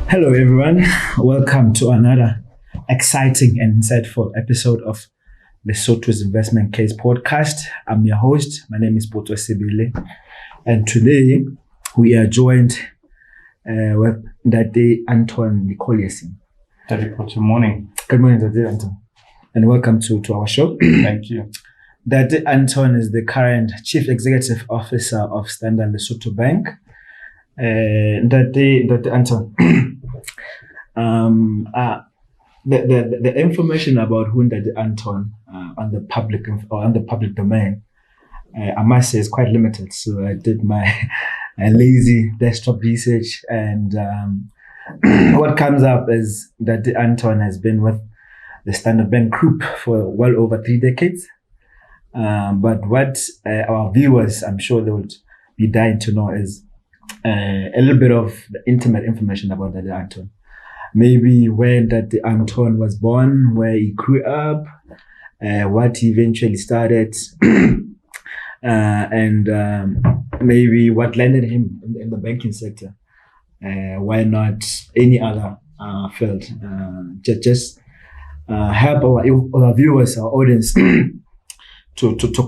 Hello, everyone. Welcome to another exciting and insightful episode of Lesotho's Investment Case podcast. I'm your host. My name is Poto Sibile. And today we are joined with Anton Nicolaisen. Good morning. Good morning, Anton. And welcome to our show. Thank you. Anton is the current Chief Executive Officer of Standard Lesotho Bank. Anton, the information about who Anton on the public domain, I must say, is quite limited. So I did my lazy desktop research, and what comes up is that Anton has been with the Standard Bank Group for well over 3 decades. But what our viewers, I'm sure they would be dying to know, is a little bit of the intimate information about that Anton. Maybe where that Anton was born, where he grew up, what he eventually started, and maybe what landed him in the banking sector. Why not any other field? Just help our viewers, our audience, to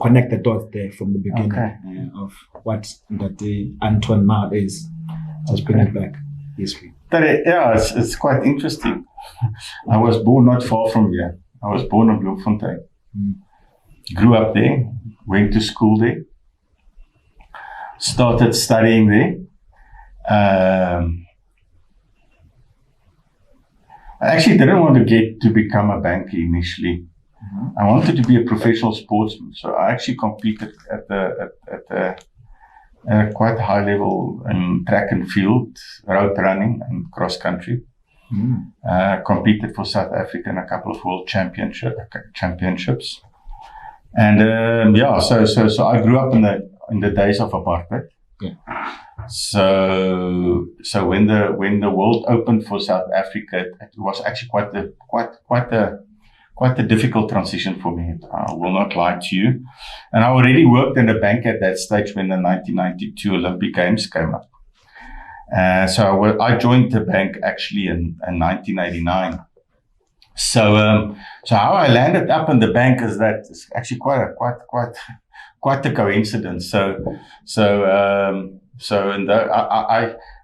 connect the dots there from the beginning of what that Anton now is. Just bring it back history. Yeah, it's quite interesting. I was born not far from here. I was born in Bloemfontein. Grew up there, went to school there, started studying there. I actually didn't want to become a banker initially. I wanted to be a professional sportsman, so I actually competed at a quite high level in track and field, road running, and cross country. Competed for South Africa in a couple of world championships, and so I grew up in the days of apartheid. Yeah. So when the world opened for South Africa, it was actually quite a difficult transition for me. I will not lie to you. And I already worked in the bank at that stage when the 1992 Olympic Games came up. So I joined the bank actually in 1989. So how I landed up in the bank is that it's actually quite a coincidence. So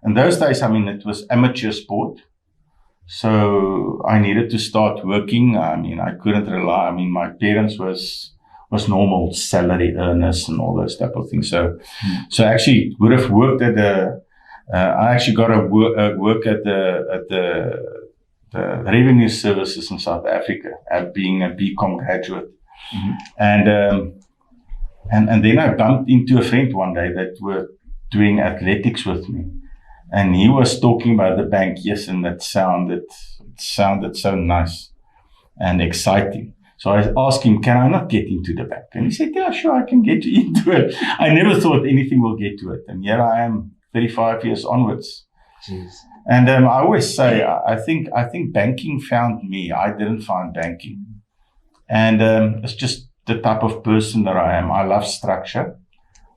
in those days, I mean, it was amateur sport. So I needed to start working. I mean, I couldn't rely. I mean, my parents was normal salary earners and all those type of things. So actually would have worked at I actually got a work at the revenue services in South Africa, at being a BCom graduate. And then I bumped into a friend one day that were doing athletics with me. And he was talking about the bank, yes, and it sounded so nice and exciting. So I asked him, can I not get into the bank? And he said, yeah, sure, I can get you into it. I never thought anything will get to it. And here I am, 35 years onwards. Jeez. And I always say, I think banking found me. I didn't find banking. And it's just the type of person that I am. I love structure.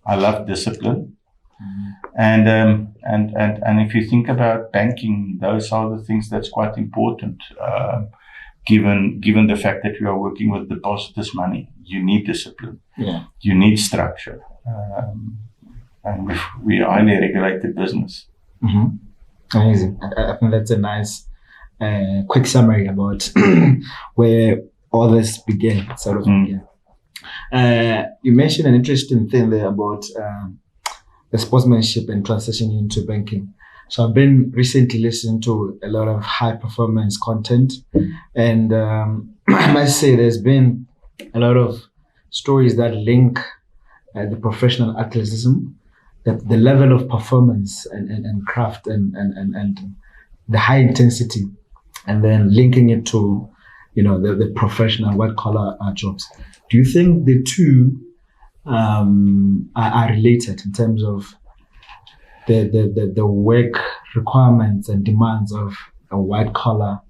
I love discipline. And if you think about banking, those are the things that's quite important. Given the fact that we are working with depositors' money, you need discipline. Yeah. You need structure. And we are a highly regulated business. Amazing. I think that's a nice, quick summary about where all this began. You mentioned an interesting thing there about the sportsmanship and transition into banking. So I've been recently listening to a lot of high performance content, and I must say there's been a lot of stories that link the professional athleticism, the level of performance and craft and the high intensity, and then linking it to the professional white collar jobs. Do you think the two are related in terms of the work requirements and demands of a white collar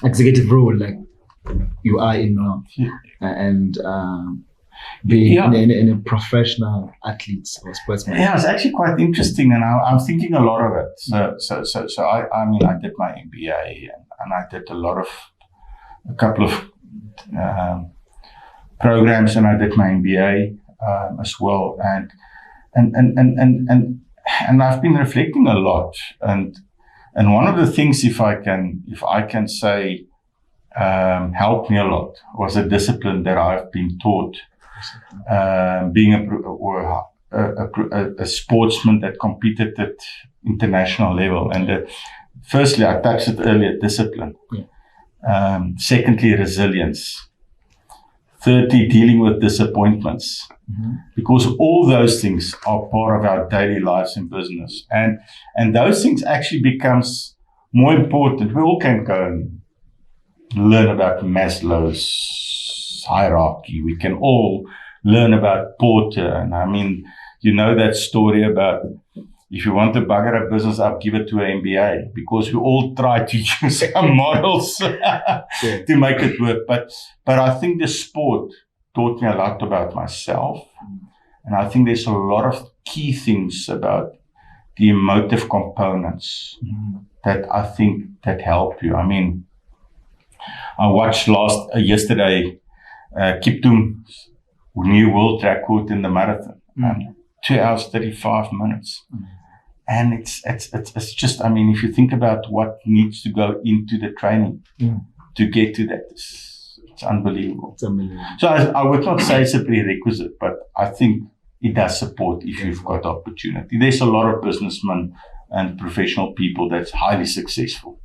executive role like you are in now? And being in a professional athletes or sportsmen? Yeah, it's actually quite interesting, and I'm thinking a lot of it. So I mean, I did my MBA, and I did a couple of programs, and I did my MBA as well, and I've been reflecting a lot, and one of the things, if I can say, helped me a lot was a discipline that I've been taught, being a sportsman that competed at international level. And firstly, I touched it earlier, discipline. Yeah. Secondly, resilience. Thirdly, dealing with disappointments. Mm-hmm. Because all those things are part of our daily lives in business. And those things actually becomes more important. We all can go and learn about Maslow's hierarchy. We can all learn about Porter. And I mean, you know that story about if you want to bugger a business up, give it to an MBA, because we all try to use some models to make it work. But I think the sport taught me a lot about myself. And I think there's a lot of key things about the emotive components that I think that help you. I mean, I watched yesterday Kiptoum's new world record in the marathon, 2 hours 35 minutes, and it's just, I mean, if you think about what needs to go into the training to get to that, it's unbelievable. It's unbelievable. So I would not say it's a prerequisite, but I think it does support if you've got opportunity. There's a lot of businessmen and professional people that's highly successful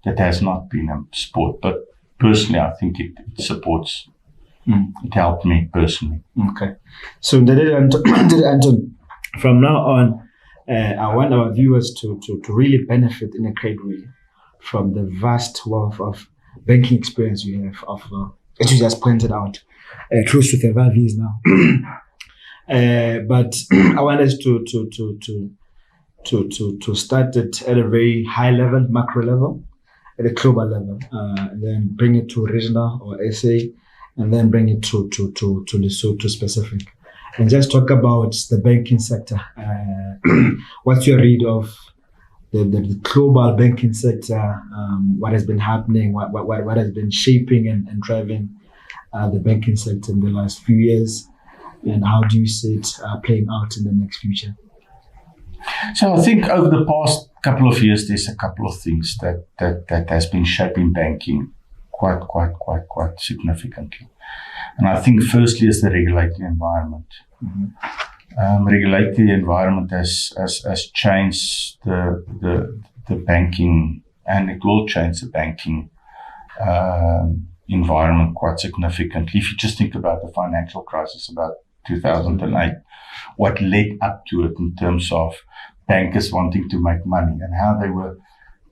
that has not been a sport, but personally, I think it supports. It helped me personally. Okay. So, Anton, from now on, I want our viewers to really benefit in a great way from the vast wealth of banking experience you have, as you just pointed out, close to 35 years now. But I want us to start it at a very high level, macro level, at a global level, and then bring it to regional or SA, and then bring it to Lesotho specific, and just talk about the banking sector. What's your read of the global banking sector? What has been happening? What has been shaping and driving the banking sector in the last few years, and how do you see it playing out in the next future? So I think over the past couple of years, there's a couple of things that has been shaping banking quite significantly. And I think firstly is the regulatory environment. Regulatory environment has changed the banking, and it will change the banking environment quite significantly. If you just think about the financial crisis about 2008, what led up to it in terms of bankers wanting to make money and how they were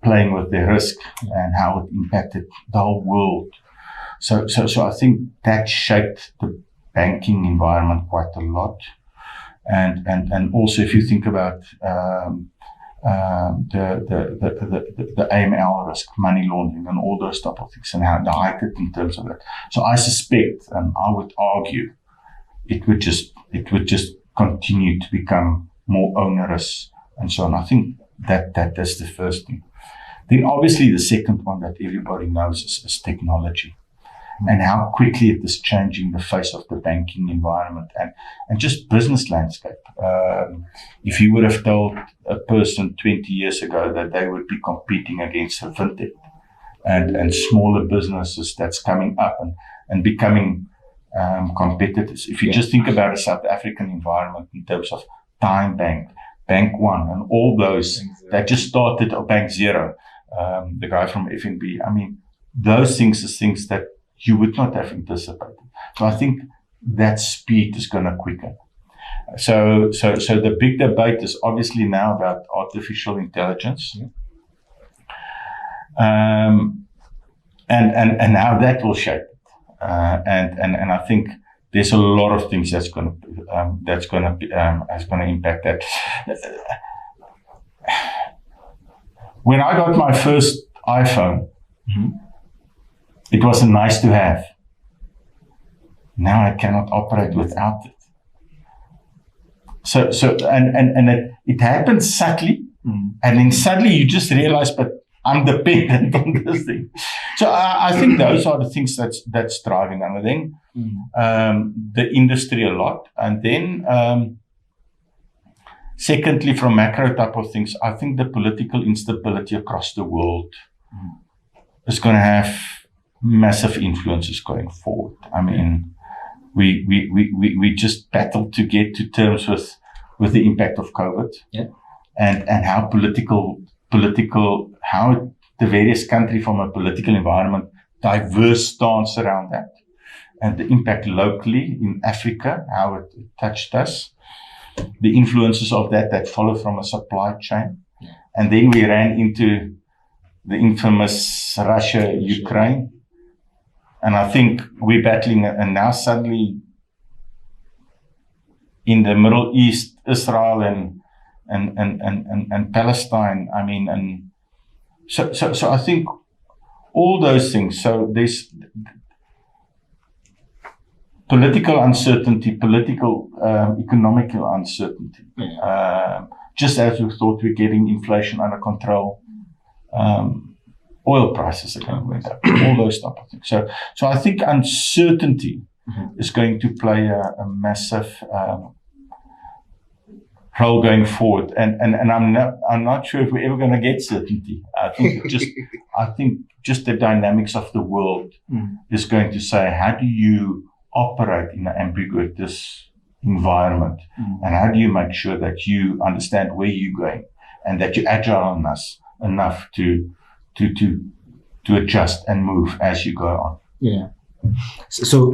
playing with their risk and how it impacted the whole world. So I think that shaped the banking environment quite a lot. And also if you think about the AML risk, money laundering, and all those type of things, and how they hiked it in terms of that. So I suspect, and I would argue, it would just continue to become more onerous and so on. I think that is the first thing. Then obviously the second one that everybody knows is technology, and how quickly it is changing the face of the banking environment and just business landscape. If you would have told a person 20 years ago that they would be competing against a fintech and smaller businesses that's coming up and becoming competitors. If you just think about a South African environment in terms of Time Bank, Bank One, and all those that just started, or Bank Zero, the guy from FNB. I mean, those things are things that you would not have anticipated. So I think that speed is going to quicken. So the big debate is obviously now about artificial intelligence, and how that will shape it. And I think there's a lot of things that's going to impact that. When I got my first iPhone, it was a nice to have. Now I cannot operate without it. So it happens subtly, and then suddenly you just realize, but I'm dependent on this thing. So I think those are the things that's driving. And then the industry a lot, and then secondly, from macro type of things, I think the political instability across the world is going to have massive influences going forward. I mean, we just battled to get to terms with the impact of COVID, and how political how the various countries from a political environment diverse stance around that, and the impact locally in Africa, how it touched us, the influences of that follow from a supply chain, and then we ran into the infamous Russia-Ukraine. And I think we're battling, and now suddenly in the Middle East, Israel and Palestine. I mean, and so I think all those things. So there's political uncertainty, economical uncertainty. Just as we thought we're getting inflation under control. Oil prices are going up, all those type of things. So I think uncertainty is going to play a massive role going forward. And I'm not sure if we're ever going to get certainty. I think just the dynamics of the world is going to say, how do you operate in an ambiguous environment, and how do you make sure that you understand where you're going and that you're agile enough to adjust and move as you go on. Yeah. So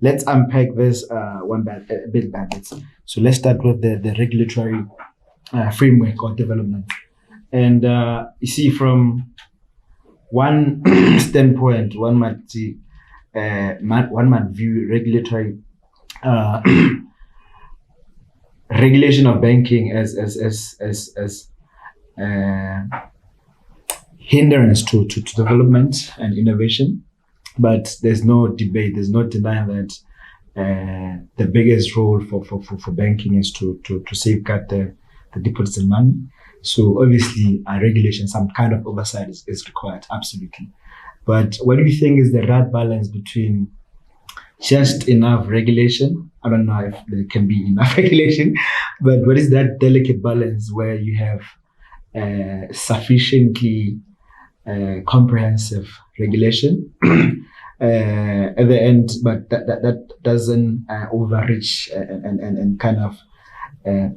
let's unpack this a bit by bit. So let's start with the regulatory framework or development. And you see, from one standpoint, one might view regulatory regulation of banking as hindrance to development and innovation. But there's no debate, there's no denying that the biggest role for banking is to safeguard the deposits and money. So obviously regulation, some kind of oversight is required, absolutely. But what do you think is the right balance between just enough regulation? I don't know if there can be enough regulation, but what is that delicate balance where you have sufficiently comprehensive regulation at the end, but that doesn't overreach and kind of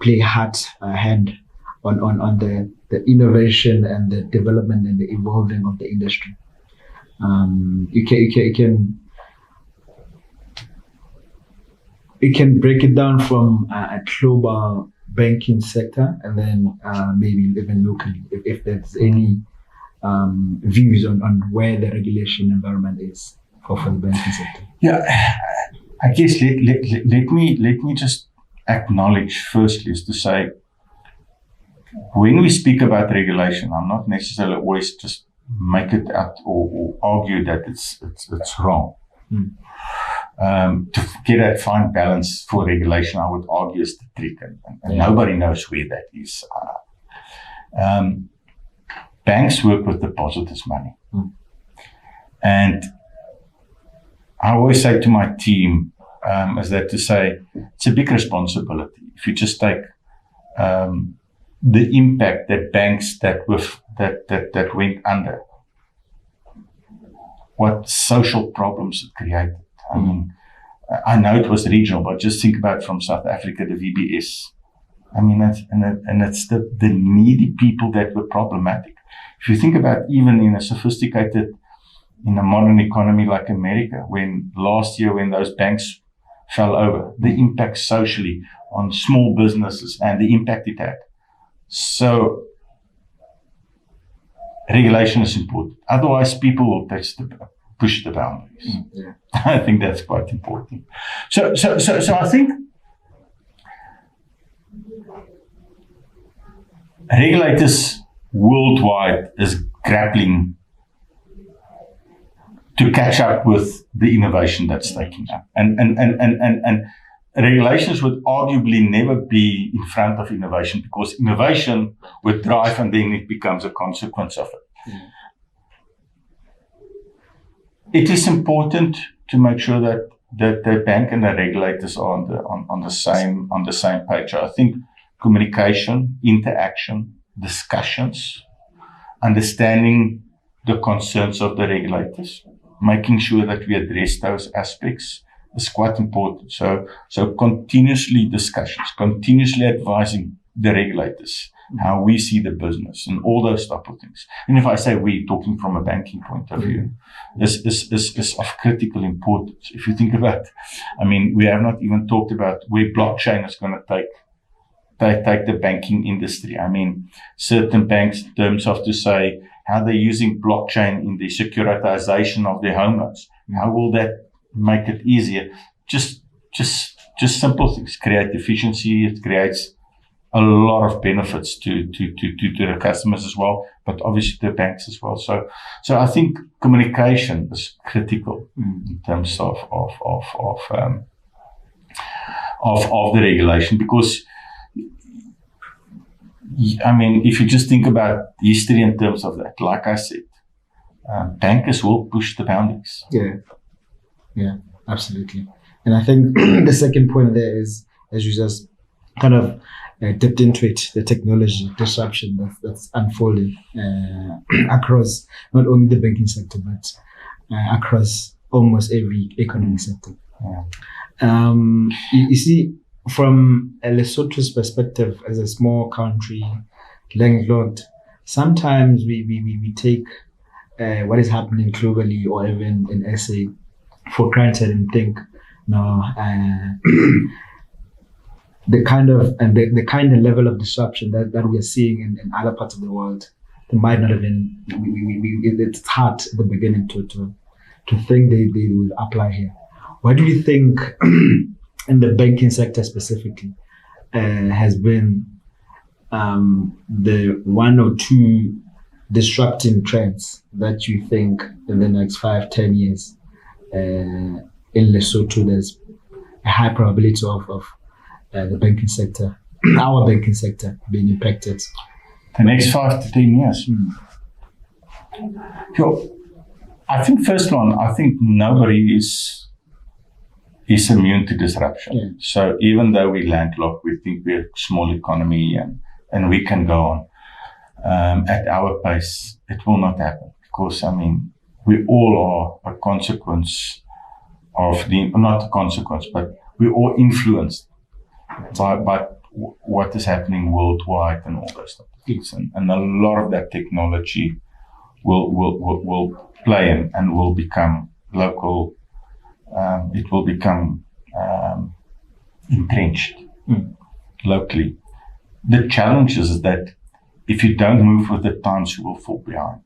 play hard hand on the innovation and the development and the evolving of the industry. You can break it down from a global banking sector, and then maybe even locally, if there's any views on where the regulation environment is for the banking sector. Yeah, I guess let me just acknowledge firstly is to say, when we speak about regulation, I'm not necessarily always just make it out or argue that it's wrong. To get a fine balance for regulation, I would argue is the trick, and nobody knows where that is. Banks work with depositors' money. And I always say to my team, is that to say, it's a big responsibility. If you just take the impact that banks that went under, what social problems it created. I mean, I know it was regional, but just think about from South Africa, the VBS. I mean, it's the needy people that were problematic. If you think about even in a modern economy like America, when last year when those banks fell over, the impact socially on small businesses and the impact it had. So regulation is important. Otherwise, people will push the boundaries. I think that's quite important. So I think regulators worldwide is grappling to catch up with the innovation that's taking up. And regulations would arguably never be in front of innovation, because innovation would drive and then it becomes a consequence of it. Mm. It is important to make sure that the bank and the regulators are on the same page. I think communication, interaction, discussions, understanding the concerns of the regulators, making sure that we address those aspects is quite important. So continuously discussions, continuously advising the regulators how we see the business and all those type of things. And if I say we, talking from a banking point of view, is of critical importance. If you think about, I mean, we have not even talked about where blockchain is going to take the banking industry. I mean, certain banks, in terms of to say how they're using blockchain in the securitization of their home loans. How will that make it easier? Just simple things. Create efficiency. It creates a lot of benefits to the customers as well, but obviously the banks as well. So I think communication is critical in terms of the regulation, because I mean, if you just think about history in terms of that, like I said, bankers will push the boundaries. Yeah, absolutely. And I think the second point there is, as you just kind of dipped into it, the technology disruption that's unfolding across not only the banking sector, but across almost every economic sector. Yeah. You see, from a Lesotho's perspective, as a small country, landlocked, sometimes we take what is happening globally or even in SA for granted and think, no, the kind of level of disruption that we are seeing in other parts of the world, it might not have been. It's hard at the beginning to think they will apply here. What do you think in the banking sector specifically has been the one or two disrupting trends that you think in the next 5-10 years in Lesotho there's a high probability of the banking sector, our banking sector, being impacted? The next 5 to 10 years. Sure. I think first one, I think nobody is immune to disruption. Yeah. So even though we landlocked, we think we're a small economy and we can go on at our pace. It will not happen, because I mean, we all are a consequence of not a consequence, but we're all influenced by what is happening worldwide and all those things. And a lot of that technology will play in and will become local. It will become entrenched locally. The challenge is that if you don't move with the times, you will fall behind.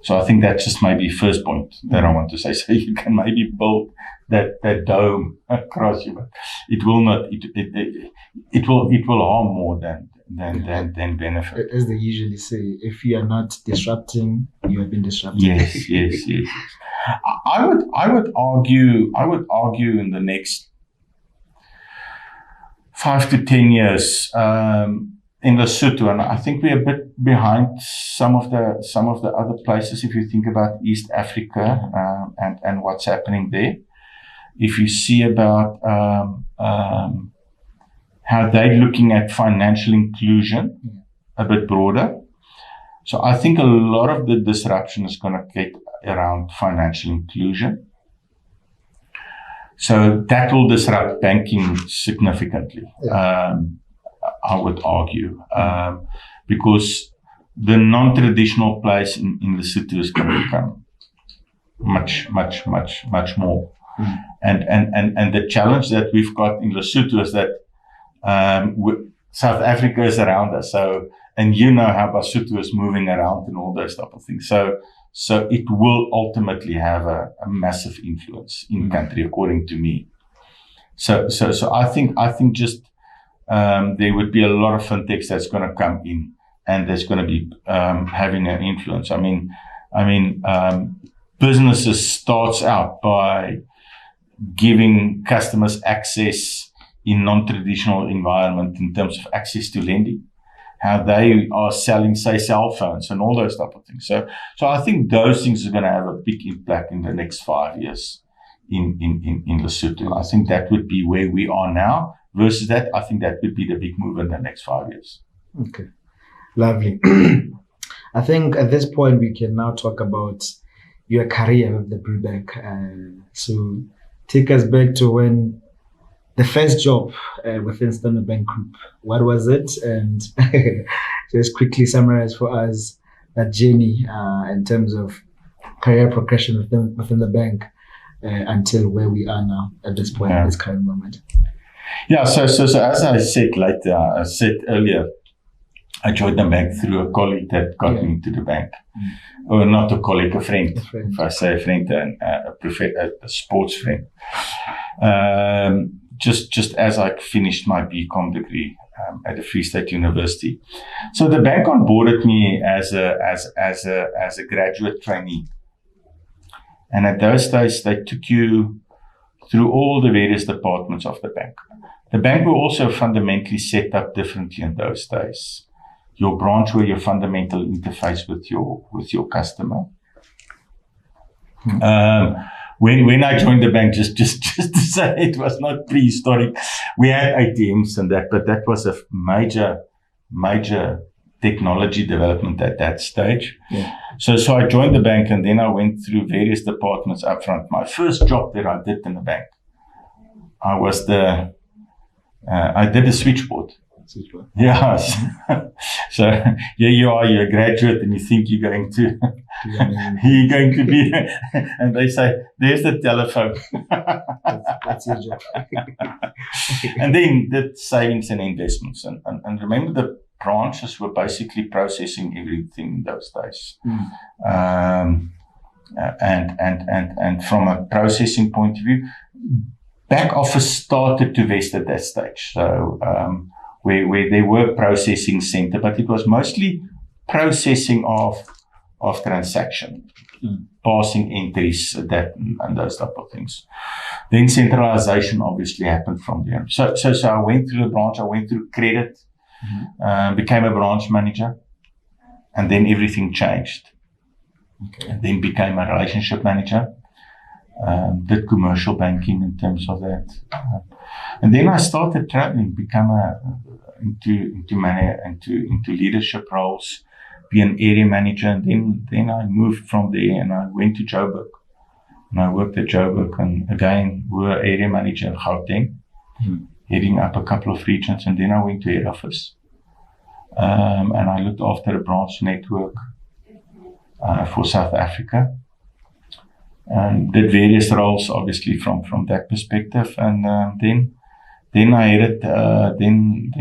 So I think that's just maybe first point that I want to say. So you can maybe build that dome across you, but it will not. It will harm more than benefit. As they usually say, if you are not disrupting, you have been disrupted. Yes. I would argue in the next 5 to 10 years in Lesotho, and I think we're a bit behind some of the other places. If you think about East Africa and what's happening there, if you see about how they're looking at financial inclusion a bit broader. So I think a lot of the disruption is going to get around financial inclusion. So that will disrupt banking significantly, I would argue, because the non-traditional place in Lesotho is going to become much more. And the challenge that we've got in Lesotho is that South Africa is around us. So, and you know how Lesotho is moving around and all those type of things. So it will ultimately have a massive influence in country, according to me. So I think just there would be a lot of fintechs that's going to come in and that's going to be having an influence. I mean, businesses starts out by giving customers access in non-traditional environment in terms of access to lending, how they are selling, say, cell phones and all those type of things. So I think those things are going to have a big impact in the next 5 years in Lesotho. I think that would be where we are now versus that. I think that would be the big move in the next 5 years. Okay, lovely. I think at this point we can now talk about your career with the Brew Bank. So take us back to when the first job within Standard Bank Group. What was it? And just quickly summarize for us that journey in terms of career progression within the bank until where we are now at this point, at this current moment. Yeah, so as I said earlier, I joined the bank through a colleague that got me into the bank. Or not a colleague, a friend. If I say a friend, a sports friend. Just as I finished my BCom degree at the Free State University. So the bank onboarded me as a graduate trainee. And at those days, they took you through all the various departments of the bank. The bank were also fundamentally set up differently in those days. Your branch were your fundamental interface with your customer. When I joined the bank, just to say it was not prehistoric, we had ATMs and that, but that was a major technology development at that stage. Yeah. So I joined the bank and then I went through various departments up front. My first job that I did in the bank, I did a switchboard. Yeah. So here you are, you're a graduate and you think you're going to be, and they say, there's the telephone. That's your job. And then the savings and investments. And remember, the branches were basically processing everything in those days. And from a processing point of view, back office started to vest at that stage. So, where they were processing center, but it was mostly processing of transaction, passing entries, that and those type of things. Then centralization obviously happened from there. So I went through the branch, I went through credit, became a branch manager, and then everything changed. Okay. And then became a relationship manager, did commercial banking in terms of that. And then I started traveling, become into leadership roles, be an area manager, and then I moved from there and I went to Joburg. And I worked at Joburg, and again, we were area manager in Gauteng, heading up a couple of regions, and then I went to head office. And I looked after a branch network for South Africa. And did various roles, obviously, from that perspective, and then I headed. Then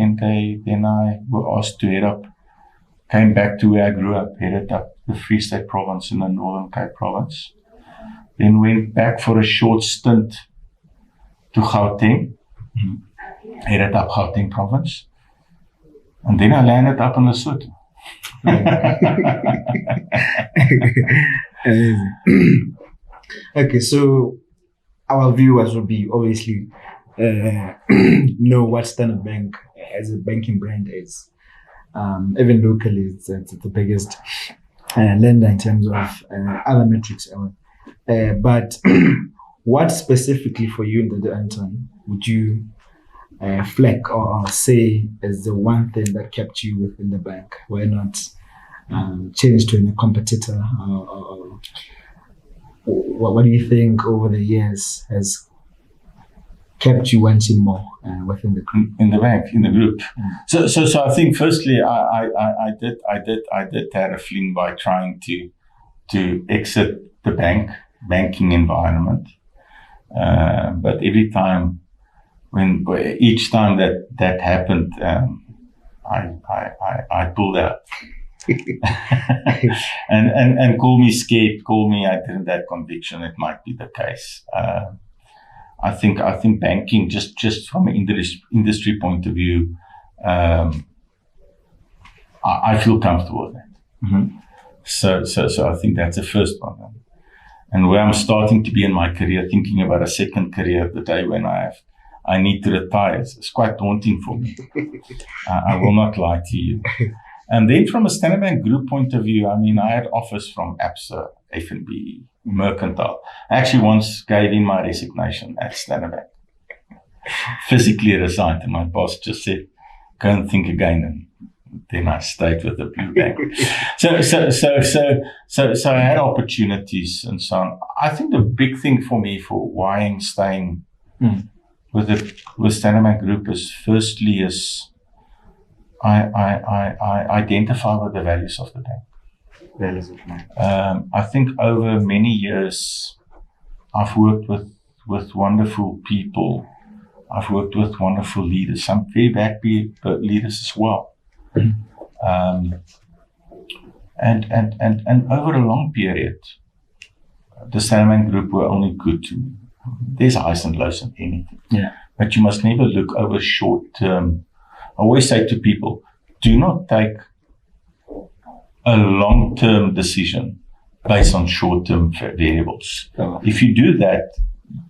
I was asked to head up. Came back to where I grew up, headed up the Free State Province in the Northern Cape Province. Then went back for a short stint to Gauteng, headed up Gauteng Province, and then I landed up in Lesotho. Okay, so our viewers will be obviously know what Standard Bank as a banking brand is. Even locally, it's the biggest lender in terms of other metrics. But what specifically for you, Anton, would you flag or say is the one thing that kept you within the bank? Why not change to a competitor? Or what do you think over the years has kept you wanting more within the group? In the bank, in the group. So I think firstly, I did have a fling by trying to exit the banking environment. But each time that happened, I pulled out. and call me scared, call me I didn't have conviction it might be the case. I think banking, just from an industry point of view, I feel comfortable with that. So I think that's the first one. and where I'm starting to be in my career, thinking about a second career the day when I need to retire. It's quite daunting for me. I will not lie to you. And then from a Standard Bank Group point of view, I mean, I had offers from ABSA, F&B, Mercantile. I actually once gave in my resignation at Standard Bank. Physically resigned, and my boss just said, go and think again. And then I stayed with the Blue Bank. So I had opportunities and so on. I think the big thing for me for why I'm staying with Standard Bank Group is firstly is I identify with the values of the bank. I think over many years I've worked with wonderful people. I've worked with wonderful leaders, some very bad leaders as well. And over a long period, the Standard Bank Group were only good to me. There's highs and lows in anything. Yeah. But you must never look over short term. I always say to people, do not take a long-term decision based on short-term variables. Oh. If you do that,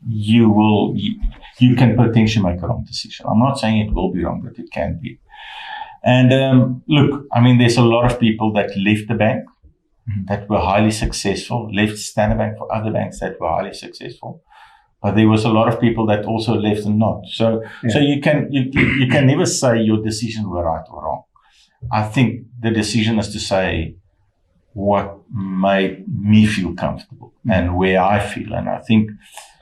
you can potentially make a wrong decision. I'm not saying it will be wrong, but it can be. And look, I mean, there's a lot of people that left the bank that were highly successful, left Standard Bank for other banks that were highly successful. But there was a lot of people that also left and not. So you can never say your decision were right or wrong. I think the decision is to say what made me feel comfortable and where I feel. And I think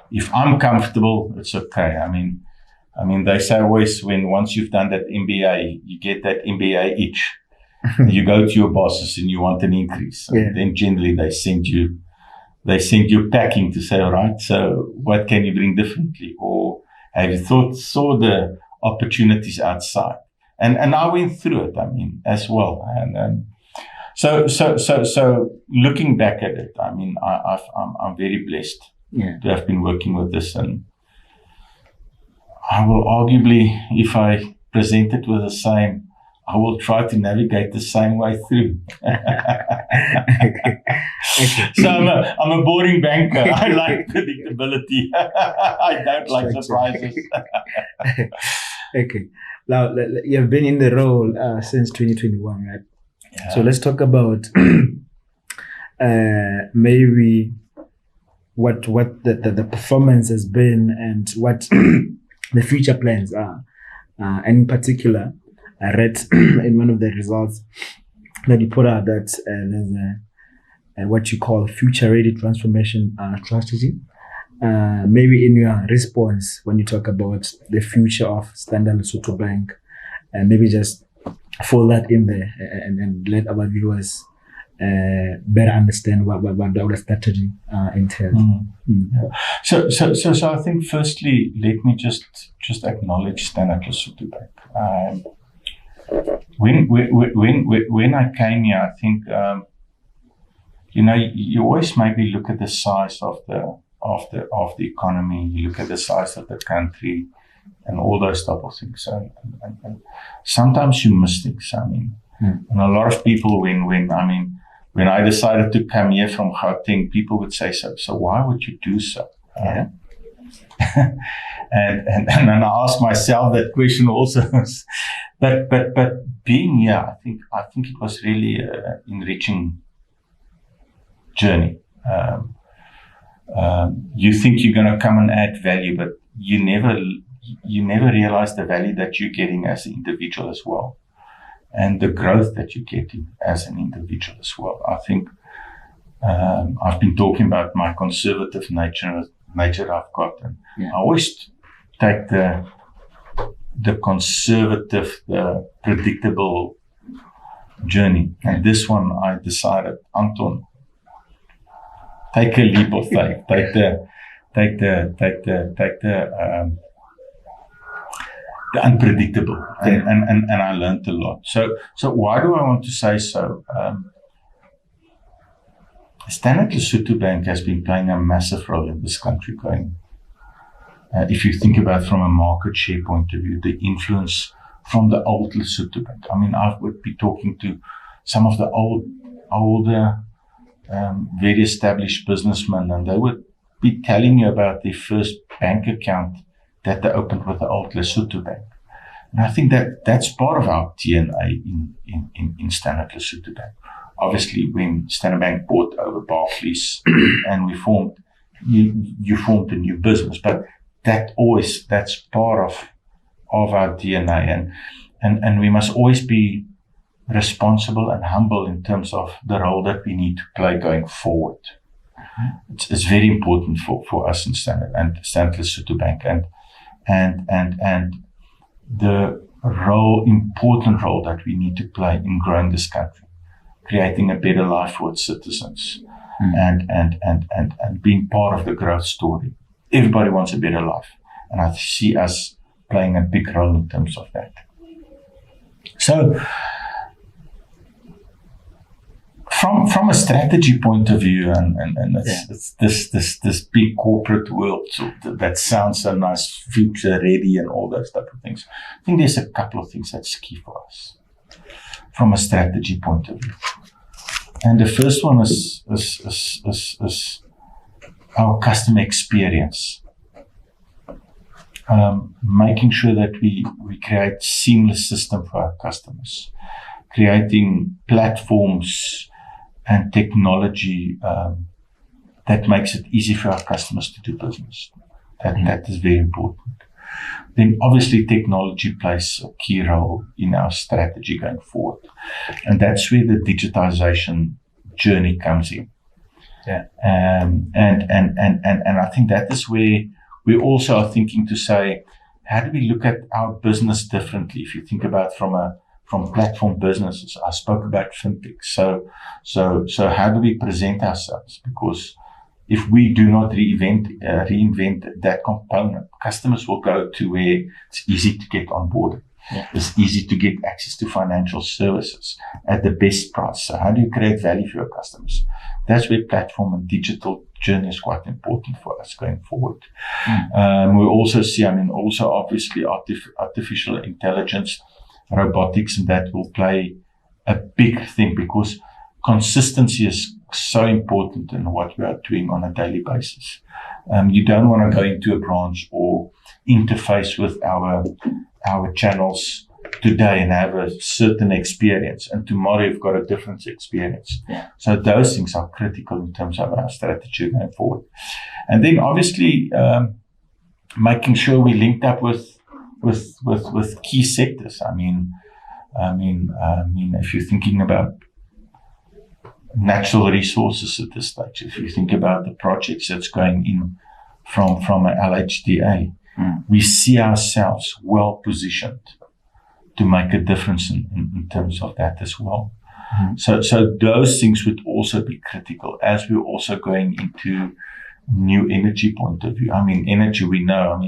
if I'm comfortable, it's okay. I mean, they say always once you've done that MBA, you get that MBA itch. You go to your bosses and you want an increase. Yeah. And then generally they send you packing to say, all right, so what can you bring differently? Or have you saw the opportunities outside? And I went through it, I mean, as well. And so looking back at it, I mean, I'm very blessed to have been working with this. And I will arguably, if I present it with the same, I will try to navigate the same way through. Okay. So I'm a boring banker. I like predictability. I don't like surprises. Okay. Now, you've been in the role since 2021, right? Yeah. So let's talk about maybe what the performance has been and what the future plans are. And in particular, I read in one of the results that you put out that there's what you call future-ready transformation strategy. Maybe in your response, when you talk about the future of Standard Lesotho Bank, and maybe just fold that in there and let our viewers better understand what our strategy entails. So I think firstly, let me just acknowledge Standard Lesotho Bank. When I came here, I think you always maybe look at the size of the economy, you look at the size of the country, and all those type of things. And sometimes you miss things. I mean, and a lot of people when I decided to come here from Gauteng, people would say, so why would you do so? And then I ask myself that question also. but being here, I think it was really an enriching journey. You think you're going to come and add value, but you never realize the value that you're getting as an individual as well, and the growth that you're getting as an individual as well. I think I've been talking about my conservative nature I've got, and I always take the conservative, the predictable journey. And this one, I decided, Anton, take a leap of faith. Take the unpredictable, and I learned a lot. So why do I want to say so? Standard Lesotho Bank has been playing a massive role in this country going. If you think about from a market share point of view, the influence from the old Lesotho Bank. I mean, I would be talking to some of the older very established businessmen, and they would be telling you about their first bank account that they opened with the old Lesotho bank. And I think that's part of our DNA in Standard Lesotho Bank. Obviously, when Standard Bank bought over Barclays and we formed, you formed a new business, but that's part of our DNA, and we must always be responsible and humble in terms of the role that we need to play going forward. It's very important for us in Standard Lesotho Bank, and the important role that we need to play in growing this country, creating a better life for its citizens, and being part of the growth story. Everybody wants a better life, and I see us playing a big role in terms of that. So, from a strategy point of view, and it's this big corporate world that sounds so nice, future ready, and all those type of things. I think there's a couple of things that's key for us from a strategy point of view. And the first one is our customer experience. Making sure that we create seamless system for our customers, creating platforms and technology that makes it easy for our customers to do business. That is very important. Then obviously technology plays a key role in our strategy going forward. And that's where the digitization journey comes in. Yeah. And I think that is where we also are thinking to say, how do we look at our business differently? If you think about from platform businesses, I spoke about fintech. So how do we present ourselves? Because if we do not reinvent that component, customers will go to where it's easy to get on board. Yeah. It's easy to get access to financial services at the best price. So how do you create value for your customers? That's where platform and digital journey is quite important for us going forward. We also see, also obviously artificial intelligence, robotics, and that will play a big thing because consistency is so important in what we are doing on a daily basis. You don't want to go into a branch or interface with our channels today and have a certain experience, and tomorrow you've got a different experience. Yeah. So those things are critical in terms of our strategy going forward. And then obviously making sure we linked up with key sectors. If you're thinking about natural resources at this stage, if you think about the projects that's going in from an LHDA, we see ourselves well positioned to make a difference in terms of that as well. So those things would also be critical as we're also going into new energy point of view. Energy, we know,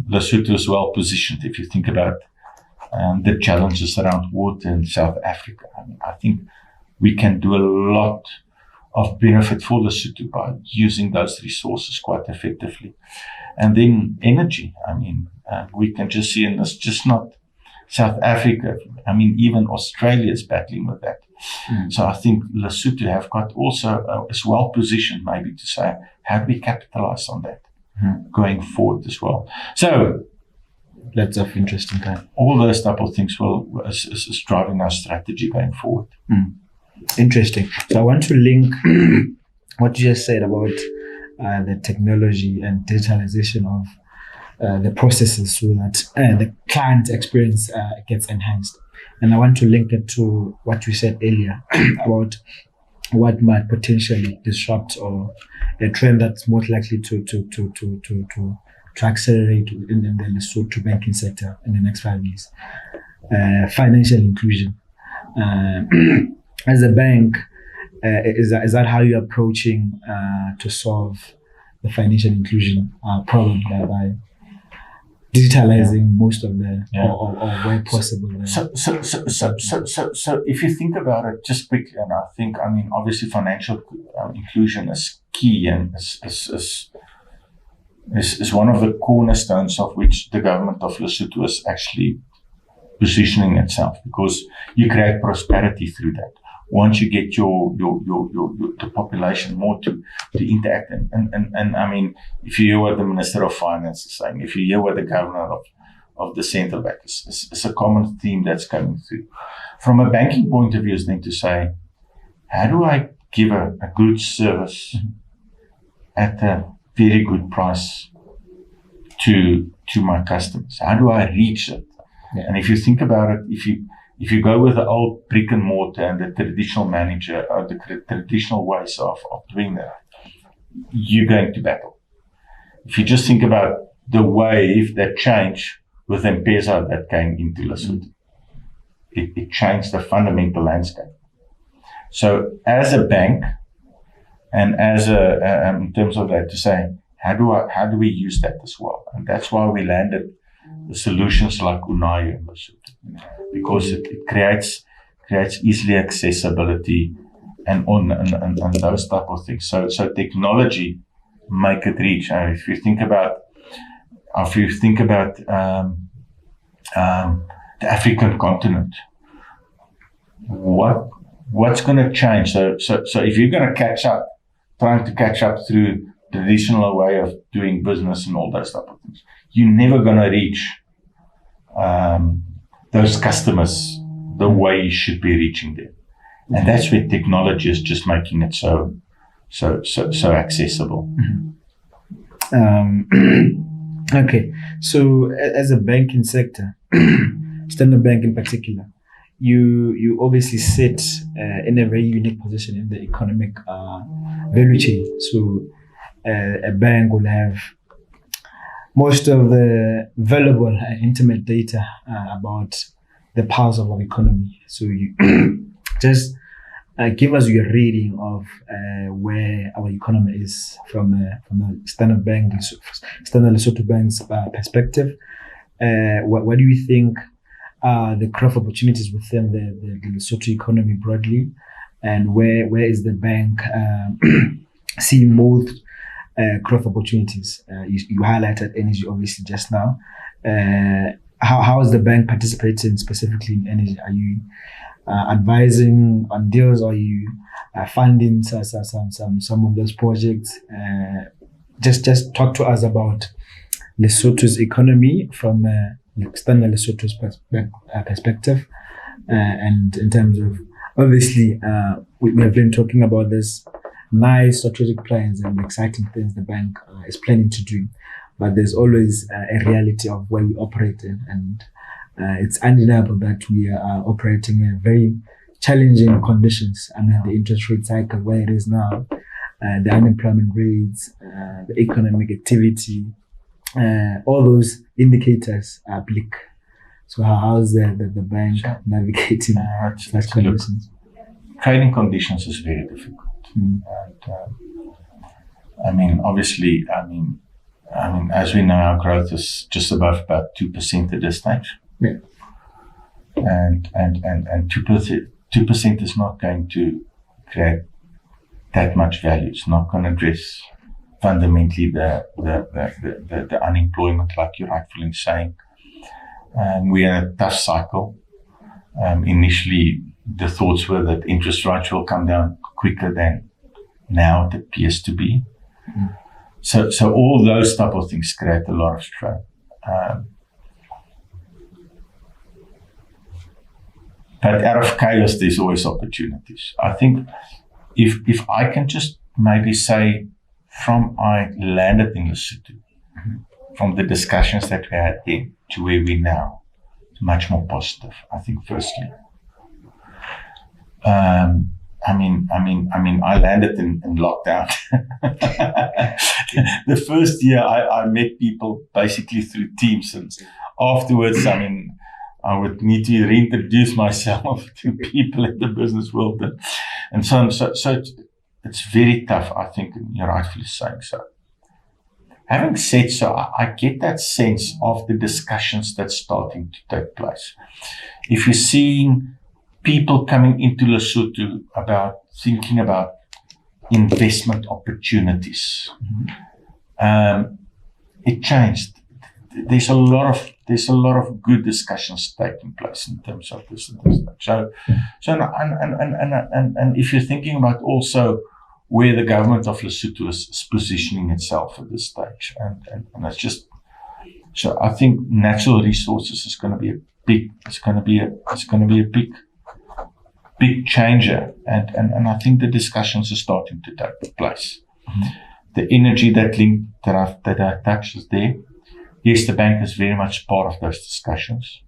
Lesotho is well positioned. If you think about the challenges around water in South Africa, I think we can do a lot of benefit for Lesotho by using those resources quite effectively. And then energy, we can just see, and it's just not South Africa. Even Australia is battling with that. So I think Lesotho have got also is well positioned maybe to say, how do we capitalize on that going forward as well? So lots of interesting time. All those type of things is driving our strategy going forward. Interesting. So I want to link what you just said about the technology and digitalization of the processes so that the client experience gets enhanced. And I want to link it to what you said earlier about what might potentially disrupt or a trend that's most likely to accelerate in the Lesotho banking sector in the next 5 years. Financial inclusion. As a bank, is that how you're approaching to solve the financial inclusion problem by digitalizing most of the or where possible? So if you think about it just quickly, and I think obviously financial inclusion is key and is one of the cornerstones of which the government of Lesotho is actually positioning itself, because you create prosperity through that. once you get the population more to interact. And I mean, if you hear what the Minister of Finance is saying, if you hear what the Governor of the Central Bank is, it's a common theme that's coming through. From a banking point of view, is then to say, how do I give a good service at a very good price to my customers? How do I reach it? Yeah. And if you think about it, if you go with the old brick and mortar and the traditional manager or the traditional ways of doing that, you're going to battle. If you just think about the wave that changed with M-Pesa that came into Lesotho, it changed the fundamental landscape. So as a bank, and as in terms of that, to say, how do we use that as well? And that's why we landed the solutions like Unayo in Lesotho, because it creates easily accessibility and those type of things. So technology make it reach. And if you think about the African continent, what's going to change? So if you're going to trying to catch up through the traditional way of doing business and all those type of things, you're never going to reach those customers the way you should be reaching them. And that's where technology is just making it so accessible. Okay, so as a banking sector, Standard Bank in particular, you obviously sit in a very unique position in the economic value chain. So a bank will have most of the valuable and intimate data about the pulse of our economy. So you just give us your reading of where our economy is from a Standard Lesotho Bank's perspective. What do you think are the growth opportunities within the Lesotho economy broadly, and where is the bank seeing most growth opportunities? You highlighted energy obviously just now. How is the bank participating specifically in energy? Are you advising on deals, or are you funding some of those projects? Just talk to us about Lesotho's economy from Standard Lesotho's perspective, and in terms of, obviously, we have been talking about this nice strategic plans and exciting things the bank is planning to do, but there's always a reality of where we operate in, and it's undeniable that we are operating in very challenging conditions. I mean, the interest rate cycle where it is now, the unemployment rates, the economic activity, all those indicators are bleak. So how's the bank navigating such conditions? Trading conditions is very difficult. And, I mean, obviously, as we know, our growth is just above about 2% at this stage. Yeah. And 2% is not going to create that much value. It's not going to address fundamentally the unemployment, like you're rightfully saying. We're in a tough cycle. Initially, the thoughts were that interest rates will come down quicker than now it appears to be. Mm. So all those type of things create a lot of strain. But out of chaos, there's always opportunities. I think if I can just maybe say, from I landed in Lesotho, from the discussions that we had then to where we now, it's much more positive. I think firstly, I landed in lockdown. The first year I met people basically through Teams, and afterwards, I would need to reintroduce myself to people in the business world, and so on. So it's very tough, I think, and you're rightfully saying so. Having said so, I get that sense of the discussions that's starting to take place. If you're seeing people coming into Lesotho thinking about investment opportunities, it changed. there's a lot of good discussions taking place in terms of this. So and if you're thinking about also where the government of Lesotho is positioning itself at this stage, and it's just, so I think natural resources is going to be a big changer, and I think the discussions are starting to take place. The energy that I touched is there. Yes, the bank is very much part of those discussions,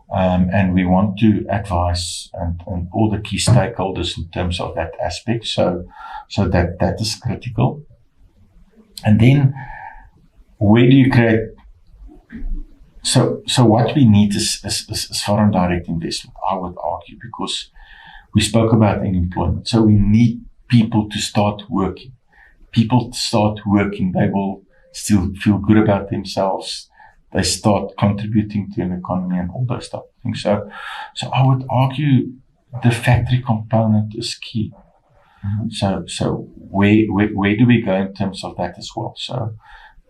and we want to advise and all the key stakeholders in terms of that aspect. So that is critical. And then where do you create? So what we need is foreign direct investment, I would argue, because we spoke about unemployment. So we need people to start working. People start working, they will still feel good about themselves. They start contributing to an economy and all those type of things. So I would argue the factory component is key. So where do we go in terms of that as well? So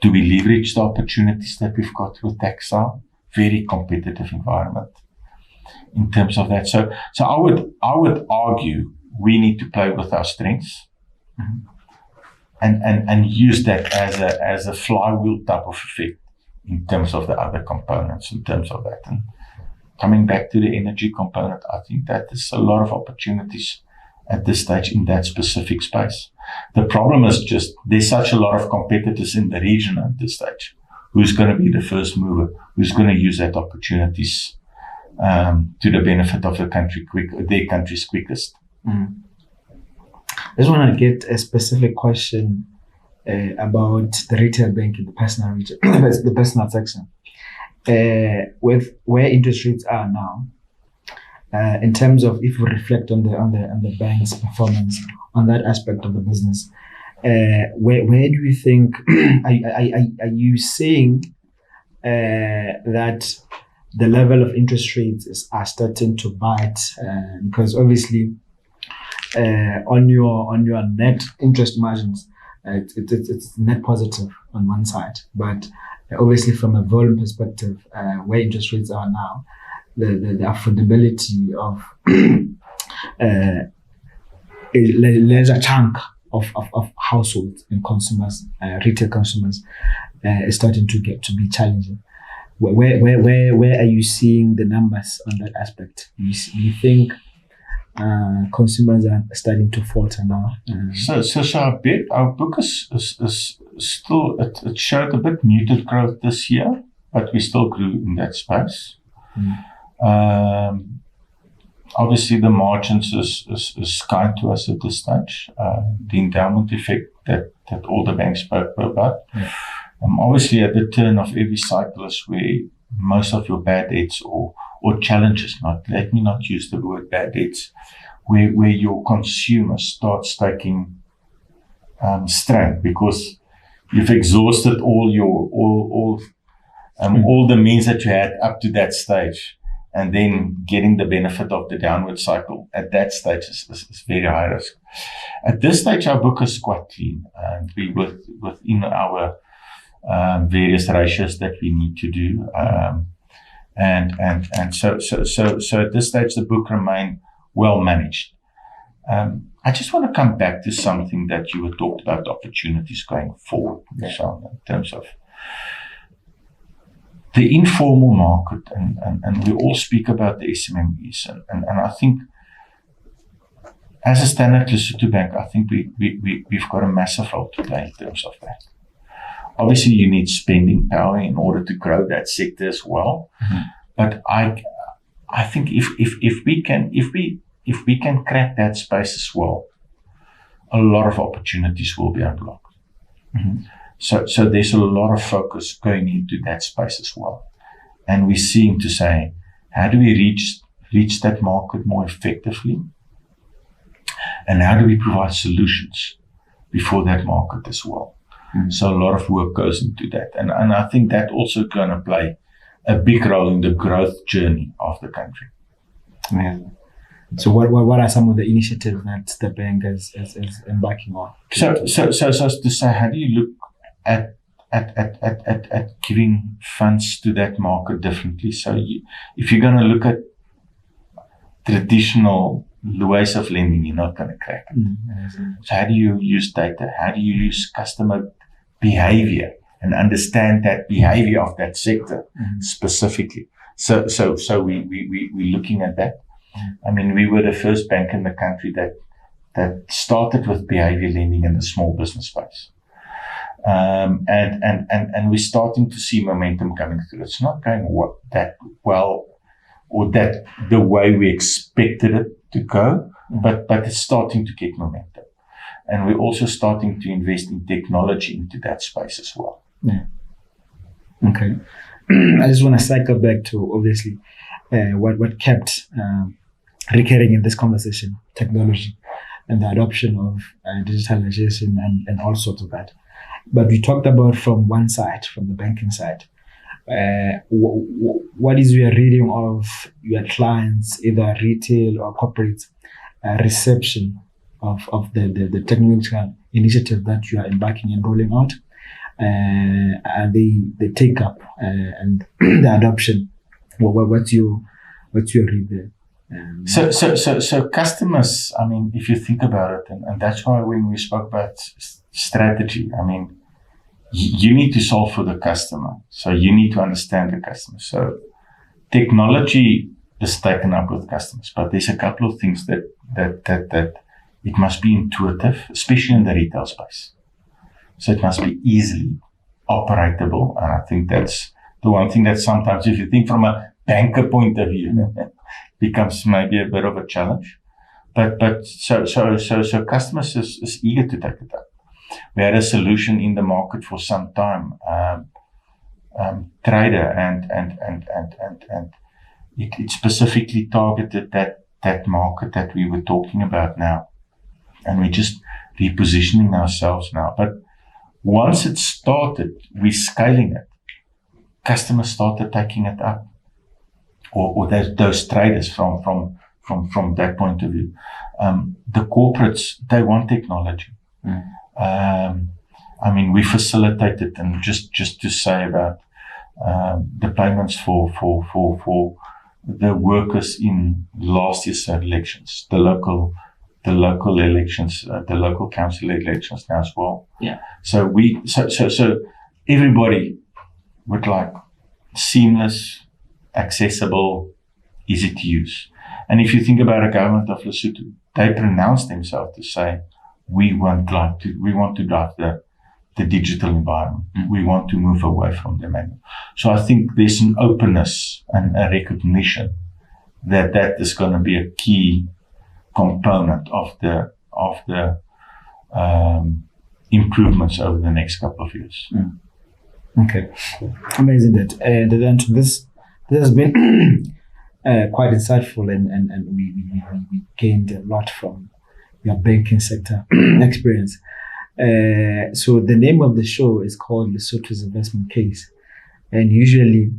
do we leverage the opportunities that we've got with textile? Very competitive environment in terms of that. So I would argue we need to play with our strengths. And use that as a flywheel type of effect in terms of the other components, in terms of that. And coming back to the energy component, I think that there's a lot of opportunities at this stage in that specific space. The problem is just there's such a lot of competitors in the region at this stage. Who's going to be the first mover? Who's going to use that opportunities to the benefit of their countries quickest? I just want to get a specific question about the retail bank in the personal region, the personal section, with where interest rates are now. In terms of if we reflect on the bank's performance on that aspect of the business, where do you think are you seeing that the level of interest rates are starting to bite? Because obviously, on your net interest margins, it's net positive on one side, but obviously from a volume perspective, where interest rates are now, the affordability of a chunk of households and consumers, retail consumers, is starting to be challenging. Where are you seeing the numbers on that aspect? Do you think consumers are starting to falter now? So our book is still, it showed a bit muted growth this year, but we still grew in that space. Obviously, the margins is kind to us at this stage. The endowment effect that all the banks spoke about. Obviously, at the turn of every cycle is where most of your bad debts or challenges, let me not use the word bad debts, where your consumer starts taking strain because you've exhausted all the means that you had up to that stage, and then getting the benefit of the downward cycle at that stage is very high risk. At this stage, our book is quite clean, and we within our various ratios that we need to do. And so at this stage, the book remained well managed. I just want to come back to something that you were talked about, opportunities going forward, Michelle, in terms of the informal market, and we all speak about the SMMEs, and I think as a Standard Lesotho Bank, I think we've got a massive role to play in terms of that. Obviously, you need spending power in order to grow that sector as well. But I think if we can crack that space as well, a lot of opportunities will be unlocked. So there's a lot of focus going into that space as well, and we're seeing to say, how do we reach that market more effectively, and how do we provide solutions before that market as well? So a lot of work goes into that, and I think that also going to play a big role in the growth journey of the country. So what are some of the initiatives that the bank is embarking on? So to say, how do you look at at giving funds to that market differently. So if you're going to look at traditional ways of lending, you're not going to crack it. So how do you use data? How do you use customer behavior and understand that behavior of that sector specifically? So we're looking at that. I mean, we were the first bank in the country that started with behavior lending in the small business space. And we're starting to see momentum coming through. It's not going that well or that the way we expected it to go, but it's starting to get momentum. And we're also starting to invest in technology into that space as well. Yeah. Okay. I just want to cycle back to obviously what kept recurring in this conversation, technology and the adoption of digitalization and all sorts of that. But we talked about from one side, from the banking side. What is your reading of your clients, either retail or corporate, reception of the technological initiative that you are embarking and rolling out? The take up and the adoption. What's your read there? So customers, I mean, if you think about it, and that's why when we spoke about strategy, I mean, you need to solve for the customer. So you need to understand the customer. So technology is taken up with customers, but there's a couple of things that it must be intuitive, especially in the retail space. So it must be easily operatable. And I think that's the one thing that sometimes, if you think from a banker point of view, becomes maybe a bit of a challenge. But so customers is eager to take it up. We had a solution in the market for some time, Trader, and it specifically targeted that market that we were talking about now, and we're just repositioning ourselves now. But once it started, we're scaling it. Customers started taking it up, or those traders from that point of view. The corporates, they want technology. I mean, we facilitated, and just to say about the payments for the workers in last year's elections, the local elections, the local council elections now as well. Yeah. So everybody would like seamless, accessible, easy to use. And if you think about the government of Lesotho, they pronounced themselves to say, we want to drive the digital environment. We want to move away from the manual. So I think there's an openness and a recognition that is going to be a key component of the improvements over the next couple of years. Okay, amazing. That this has been quite insightful, and we gained a lot from your banking sector experience. So the name of the show is called Lesotho's Investment Case, and usually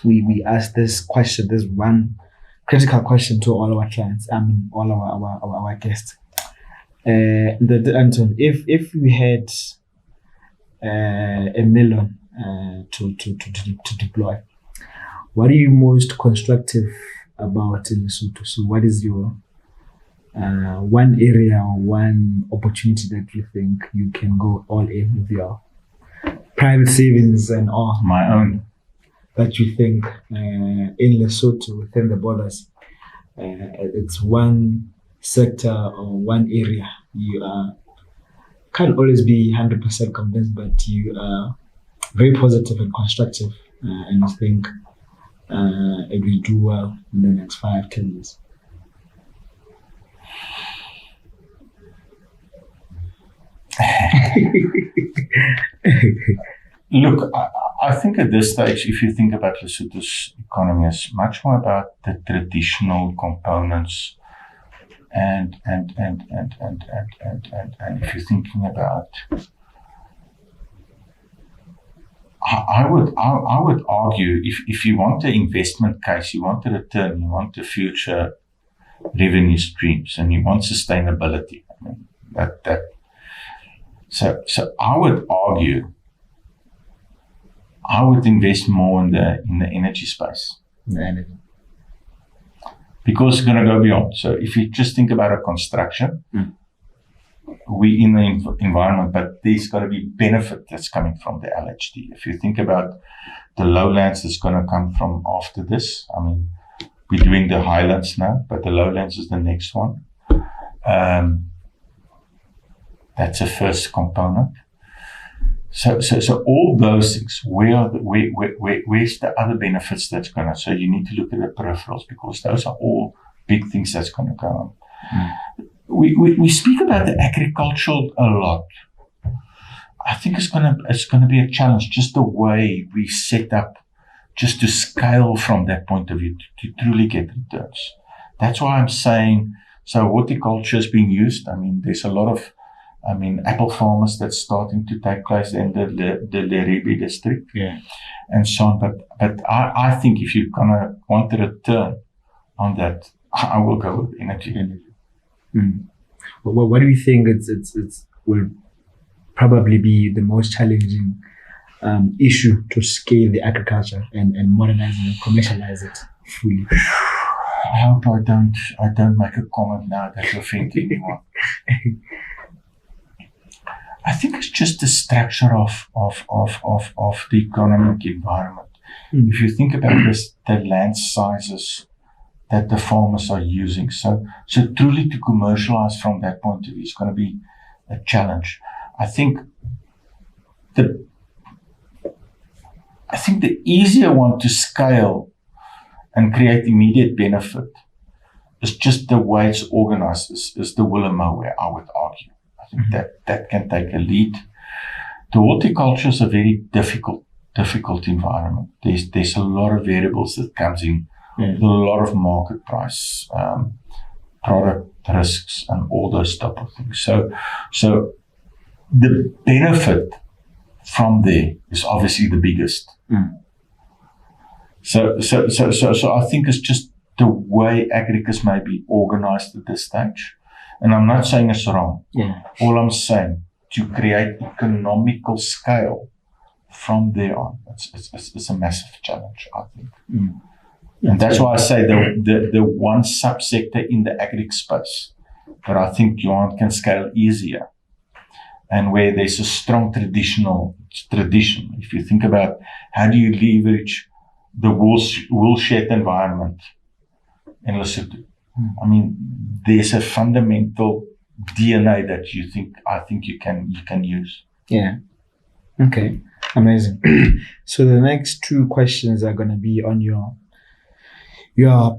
we ask this question, this one critical question to all our clients, all our guests. Anton, if we had $1 million to deploy, what are you most constructive about in Lesotho? So what is your one area or one opportunity that you think you can go all in with your private savings and all? My own. That you think in Lesotho, within the borders, it's one sector or one area you can't always be 100% convinced, but you are very positive and constructive, and you think it will do well in the next 5-10 years. Look, I think at this stage, if you think about Lesotho's economy, it's much more about the traditional components, and if you're thinking about, I would argue, if you want the investment case, you want the return, you want the future revenue streams, and you want sustainability. I mean, so I would argue I would invest more in the energy space. Because it's going to go beyond. So if you just think about a construction, we in the environment, but there's got to be benefit that's coming from the LHD. If you think about the lowlands that's going to come from after this, I mean, we're doing the highlands now, but the lowlands is the next one. That's the first component. So all those things, where's the other benefits that's going to, so you need to look at the peripherals, because those are all big things that's going to go on. We speak about the agricultural a lot. I think it's going to be a challenge, just the way we set up, just to scale from that point of view to truly get returns. That's why I'm saying, so horticulture is being used. I mean, there's a lot of, apple farmers that's starting to take place in the Leribe district, and so on. But I think if you're gonna want a return on that, I will go with energy. Well, what do you think it's will probably be the most challenging issue to scale the agriculture and modernize it and commercialize it fully? I hope I don't make a comment now that will offend anyone. I think it's just the structure of the economic environment. If you think about this, the land sizes that the farmers are using, so truly to commercialize from that point of view is going to be a challenge. I think the easier one to scale and create immediate benefit is just the way it's organized, is the Willemo way, I would argue. I think that can take a lead. The horticulture is a very difficult environment. There's a lot of variables that comes in, a lot of market price, product risks, and all those type of things. So the benefit from there is obviously the biggest. So I think it's just the way agriculture may be organized at this stage. And I'm not saying it's wrong. All I'm saying, to create economical scale from there on, it's a massive challenge, I think. And that's why I say the one subsector in the agri space that I think you can scale easier, and where there's a strong tradition. If you think about how do you leverage the woolshed environment in Lesotho, I mean, there's a fundamental DNA that I think you can use. Yeah. Okay. Amazing. So the next two questions are going to be on your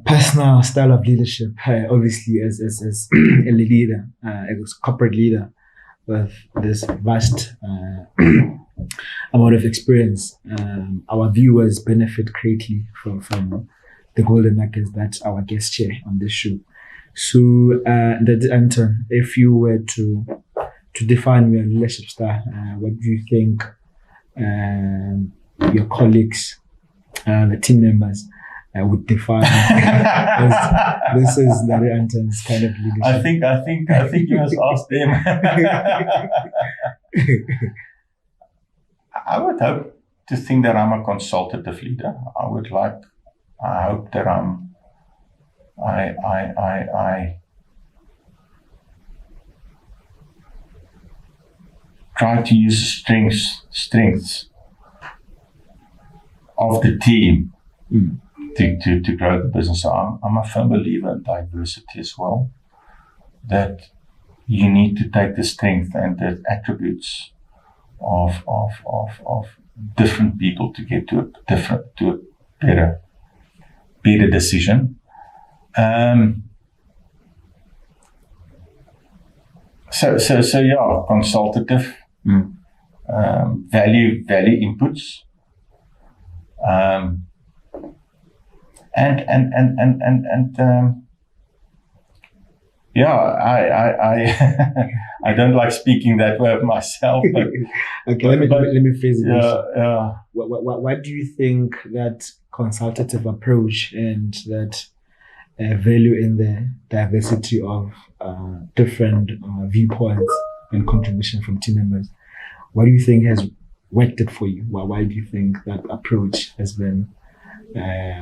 personal style of leadership. Obviously, as a leader, as a corporate leader with this vast amount of experience, our viewers benefit greatly from the golden nuggets that our guest share on this show. So, Anton, if you were to define your leadership style, what do you think your colleagues, the team members, would define as this is Larry Anton's kind of leadership? I think you must ask them. I would hope to think that I'm a consultative leader. I hope that I try to use the strengths of the team to grow the business. So I'm a firm believer in diversity as well, that you need to take the strength and the attributes of different people to get to a better decision. So yeah, consultative, value inputs, and yeah, I don't like speaking that way of myself. But, okay, let me phrase it. Yeah. What do you think that consultative approach and that value in the diversity of different viewpoints and contribution from team members, what do you think has worked it for you? Why do you think that approach has been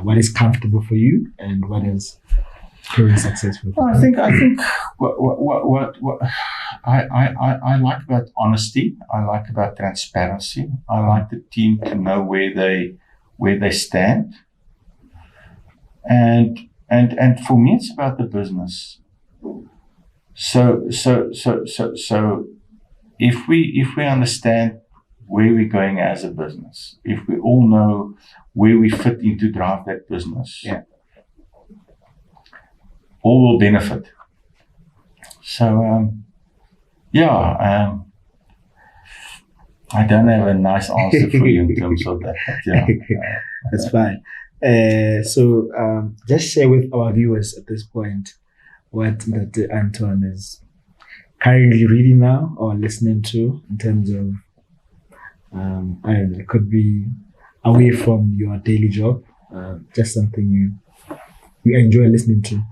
what is comfortable for you and what is proven successful? Well, I think what I like about honesty. I like about transparency. I like the team to know where they stand. And for me, it's about the business. So if we understand where we're going as a business, if we all know where we fit in to drive that business, Yeah. all will benefit. So I don't have a nice answer for you in terms of that. But yeah, That's fine. So just share with our viewers at this point what that Anton is currently reading now or listening to in terms of, I don't know, it could be away from your daily job, just something you enjoy listening to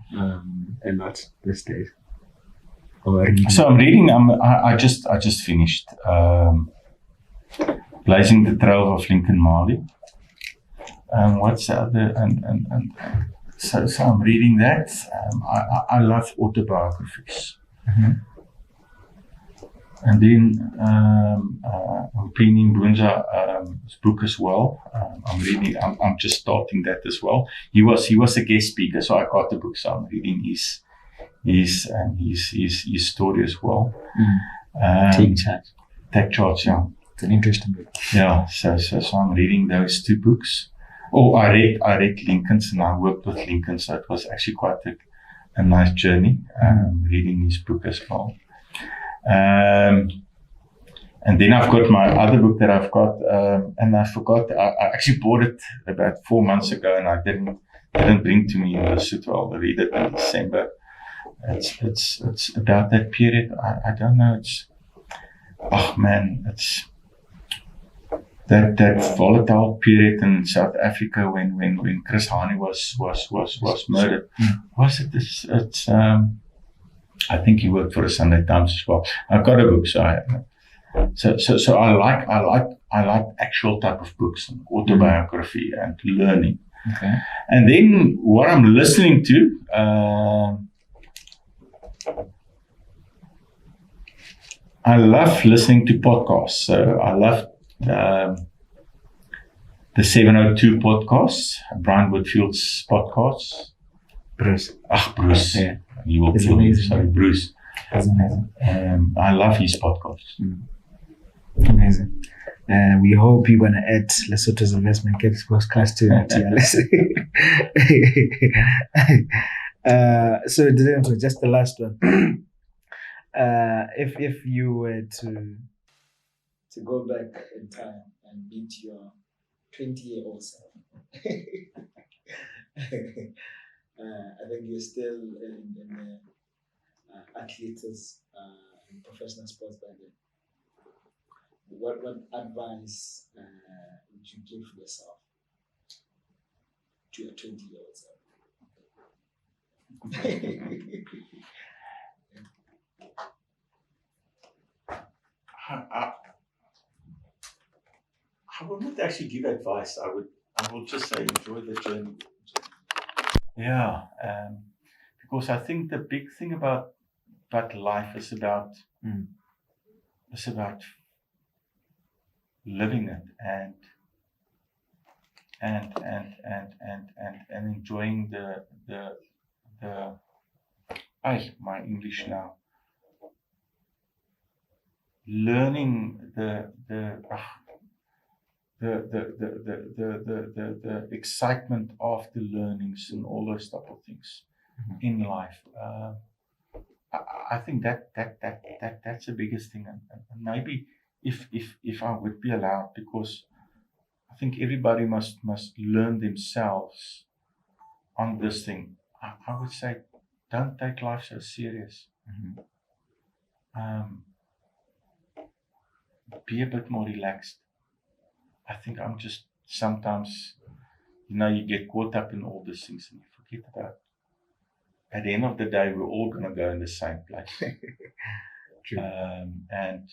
a lot these days. Or reading. So I'm reading. I just finished Blazing the Trail of Lincoln Marley. What's the other? And so I'm reading that. I love autobiographies. Mm-hmm. And then I'm penning Brunza's book as well. I'm reading. I'm just starting that as well. He was a guest speaker, so I got the book. So I'm reading his story as well. Take charge. Yeah, It's an interesting book. yeah. So I'm reading those two books. Oh, I read Lincoln's, and I worked with Lincoln, so it was actually quite a nice journey. Reading his book as well. And then I've got my other book that I've got, and I forgot. I actually bought it about 4 months ago, and I didn't bring to me in Lesotho. I'll read it in December. It's about that period. I don't know. It's that volatile period in South Africa when Chris Hani was murdered. Was it? It's I think he worked for the Sunday Times as well. I've got a book, so I like actual type of books, and autobiography and learning. Okay. And then what I'm listening to, I love listening to podcasts. So I love the 702 podcasts, Brian Woodfield's podcasts. Bruce. Bruce. Yeah. He will It's kill me. amazing. Sorry, Bruce. That's amazing. I love his podcasts. Amazing. We hope you're going to add Lesotho's investment case podcast to your list. So, just the last one. If you were to go back in time and meet your 20-year-old self, I think you're still in the athletes and professional sports by then. What advice would you give yourself to your 20-year-old self? I will not actually give advice. I will just say enjoy the journey. Yeah, because I think the big thing about life is about living it and enjoying the my English now. Learning the excitement of the learnings and all those type of things in life. I think that's the biggest thing, and maybe if I would be allowed, because I think everybody must learn themselves on this thing. I would say, don't take life so serious. Be a bit more relaxed. I think I'm just sometimes, you get caught up in all these things and you forget about it. At the end of the day, we're all going to go in the same place. True. And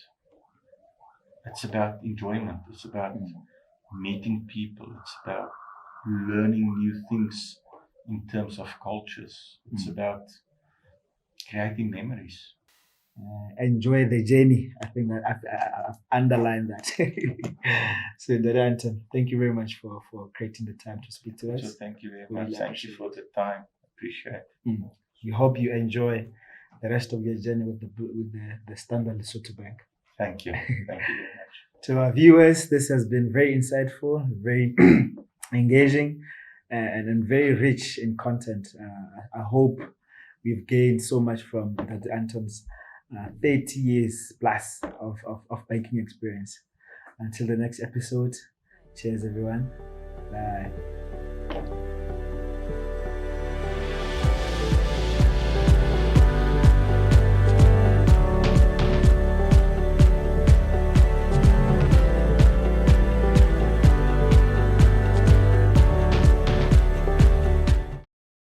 it's about enjoyment. It's about meeting people. It's about learning new things in terms of cultures. It's about creating memories. Enjoy the journey. I think that I've underlined that. So, Dr. Anton, thank you very much for creating the time to speak to us. So thank you very Really much. Thank you for the time. Appreciate it. We hope you enjoy the rest of your journey with the Standard Lesotho Bank. Thank you. Thank you very much. To our viewers, this has been very insightful, very engaging, and very rich in content. I hope we've gained so much from Dr. Anton's 30 years plus of banking experience. Until the next episode, cheers everyone. Bye.